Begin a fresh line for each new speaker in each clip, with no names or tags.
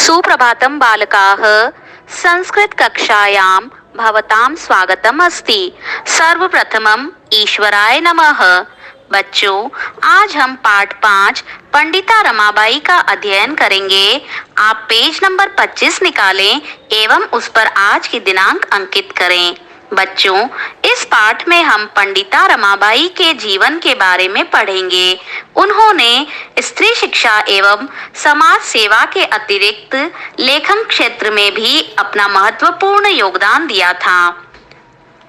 सुप्रभातं बालकाः, संस्कृतकक्षायां भवतां स्वागतम् अस्ति। सर्वप्रथमं ईश्वराय नमः। बच्चों, आज हम पाठ 5 पंडिता रमाबाई का अध्ययन करेंगे। आप पेज नंबर 25 निकालें एवं उस पर आज की दिनांक अंकित करें। बच्चों, इस पाठ में हम पंडिता रमाबाई के जीवन के बारे में पढ़ेंगे। उन्होंने स्त्री शिक्षा एवं समाज सेवा के अतिरिक्त लेखन क्षेत्र में भी अपना महत्वपूर्ण योगदान दिया था।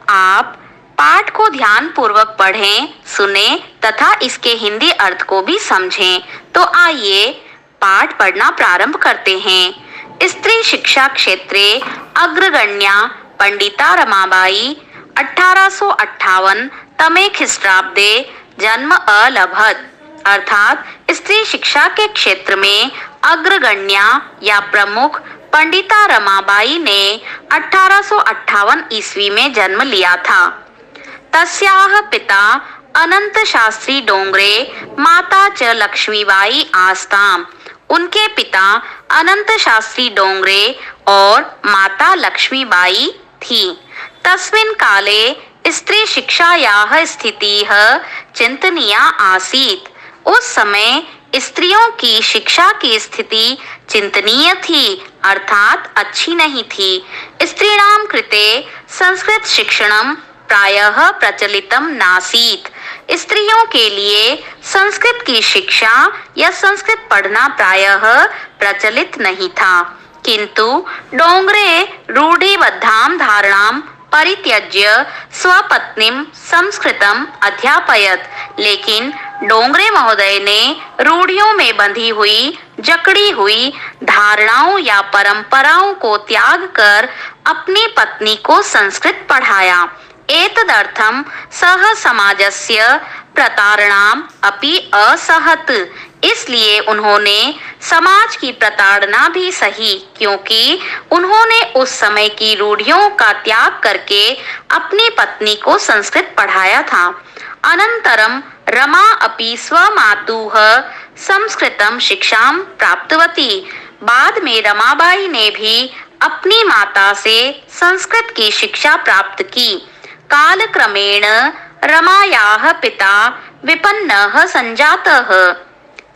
आप पाठ को ध्यान पूर्वक पढ़ें, सुनें तथा इसके हिंदी अर्थ को भी समझें। तो आइए पाठ पढ़ना प्रारंभ करते हैं। स्त्री शिक्षा क्षेत्रे अग्रगण्या पंडिता रमाबाई 1858 तमे ख्रीष्टाब्दे जन्म अलभत, अर्थात स्त्री शिक्षा के क्षेत्र में अग्रगण्या या प्रमुख पंडिता रमाबाई ने 1858 ईस्वी में जन्म लिया था। तस्याः पिता अनंत शास्त्री डोंगरे, माता च लक्ष्मीबाई आस्ताम। उनके पिता अनंत शास्त्री डोंगरे और माता लक्ष्मीबाई थी। तस्मिन् काले स्त्री शिक्षायाः स्थितिः चिंतनीया आसीत्। उस समय स्त्रियों की शिक्षा की स्थिति चिंतनीय थी, अर्थात अच्छी नहीं थी। स्त्रीणां कृते संस्कृत शिक्षणं प्रायः प्रचलितम नासीत। स्त्रियों के लिए संस्कृत की शिक्षा या संस्कृत पढ़ना प्रायः प्रचलित नहीं था। किंतु डोंगरे रूढ़िबद्धां धारणां परित्यज्य स्वपत्नीं संस्कृतम अध्यापयत। लेकिन डोंगरे महोदय ने रूढ़ियों में बंधी हुई, जकड़ी हुई धारणाओं या परंपराओं को त्याग कर अपनी पत्नी को संस्कृत पढ़ाया। एतदर्थं सह समाजस्य प्रताड़नाम् अपि असहत। इसलिए उन्होंने समाज की प्रताड़ना भी सही, क्योंकि उन्होंने उस समय की रूढ़ियों का त्याग करके अपनी पत्नी को संस्कृत पढ़ाया था। अनंतरम रमा अपि स्वमातुः संस्कृतं शिक्षां प्राप्तवती। बाद में रमाबाई ने भी अपनी माता से संस्कृत की शिक्षा प्राप्त की। कालक्रमेण रमायाः पिता विपन्नः संजातः।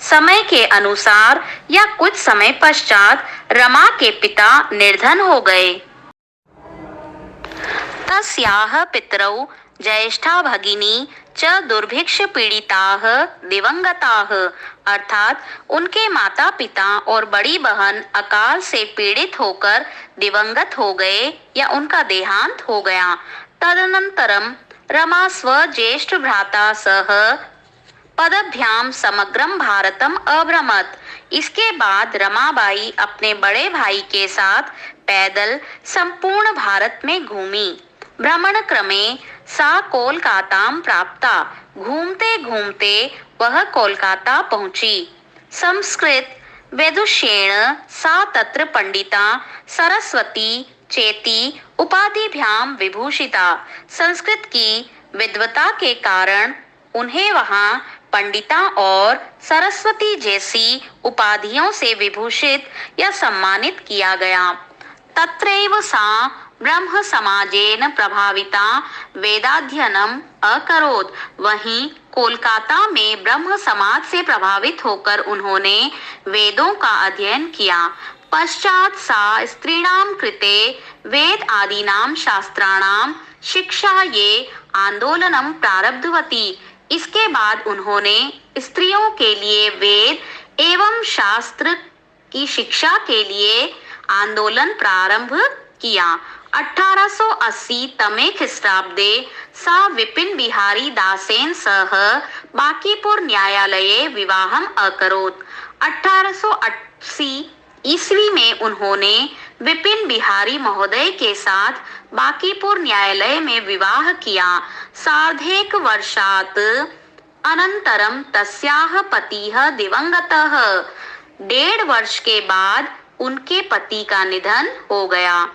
समय के अनुसार या कुछ समय पश्चात रमा के पिता निर्धन हो गए। तस्याः पितरौ ज्येष्ठा भगिनी च दुर्भिक्ष पीड़िताः दिवंगताः, अर्थात उनके माता पिता और बड़ी बहन अकाल से पीड़ित होकर दिवंगत हो गए या उनका देहांत हो गया। तदनंतरम रमा स्वज्येष्ठ भ्राता सह पदभ्याम समग्रम भारतम अभ्रमत। इसके बाद रमाबाई अपने बड़े भाई के साथ पैदल संपूर्ण भारत में घूमी। भ्रमण क्रमे सा कोलकातां प्राप्ता। घूमते घूमते वह कोलकाता पहुंची। संस्कृत वैदुष्येण सा तत्र पंडिता सरस्वती चेति उपाधिभ्याम विभूषिता। संस्कृत की विद्वता के कारण उन्हें वहां पंडिता और सरस्वती जैसी उपाधियों से विभूषित या सम्मानित किया गया। तत्रैव सा ब्रह्म समाजेन प्रभाविता वेदाध्ययनम अकरोत्। वहीं कोलकाता में ब्रह्म समाज से प्रभावित होकर उन्होंने वेदों का अध्ययन किया। पश्चात सा स्त्रीणां कृते वेद आदीनां शास्त्राणां शिक्षा ये आंदोलनम प्रारब्धवती। इसके बाद उन्होंने स्त्रियों के लिए वेद एवं शास्त्र की शिक्षा के लिए आंदोलन प्रारंभ किया। 1880 तमे ख्रीष्टाब्दे सा विपिन बिहारी दासेन सह बांकीपुर न्यायालये विवाहम अकरोत्। 1880 ईस्वी में उन्होंने विपिन बिहारी महोदय के साथ बांकीपुर न्यायालय में विवाह किया। सार्धेक वर्षात् अनंतरम तस्याः पतिः दिवंगतः। 1.5 वर्ष के बाद उनके पति का निधन हो गया।